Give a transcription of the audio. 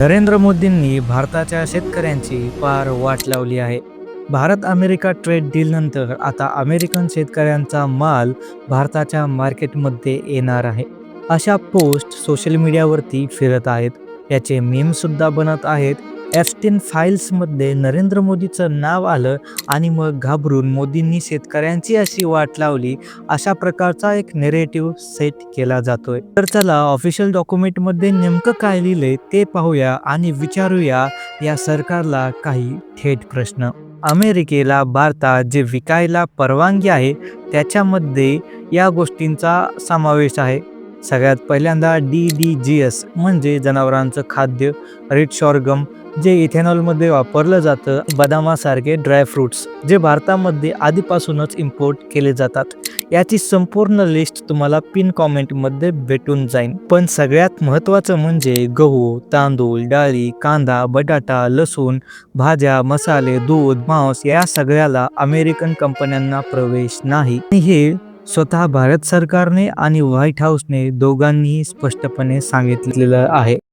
नरेंद्र मोदींनी भारताच्या शेतकऱ्यांची फार वाट लावली आहे. भारत-अमेरिका ट्रेड डीलनंतर आता अमेरिकन शेतकऱ्यांचा माल भारताच्या मार्केटमध्ये येणार आहे. अशा पोस्ट सोशल मीडियावरती फिरत आहेत. याचे मीमसुद्धा बनत आहेत. एप्स्टीन फाईल्समध्ये नरेंद्र मोदीचं नाव आलं आणि मग घाबरून मोदींनी शेतकऱ्यांची अशी वाट लावली, अशा प्रकारचा एक नेरेटिव्ह सेट केला जातोय. तर चला ऑफिशियल डॉक्युमेंटमध्ये नेमकं काय लिहिलंय ते पाहूया आणि विचारूया या सरकारला काही थेट प्रश्न. अमेरिकेला भारतात जे विकायला परवानगी आहे त्याच्यामध्ये या गोष्टींचा समावेश आहे. सगळ्यात पहिल्यांदा DDGS म्हणजे जनावरांचं खाद्य, रेड सॉर्गम जे इथेनॉलमध्ये वापरलं जातं, बदामासारखे ड्रायफ्रुट्स जे भारतामध्ये आधीपासूनच इम्पोर्ट केले जातात. याची संपूर्ण लिस्ट तुम्हाला पिन कॉमेंटमध्ये भेटून जाईल. पण सगळ्यात महत्त्वाचं म्हणजे गहू, तांदूळ, डाळी, कांदा, बटाटा, लसूण, भाज्या, मसाले, दूध, मांस या सगळ्याला अमेरिकन कंपन्यांना प्रवेश नाही. हे स्वतः भारत सरकारने आणि व्हाईट हाऊसने दोघांनीही स्पष्टपणे सांगितलेलं आहे.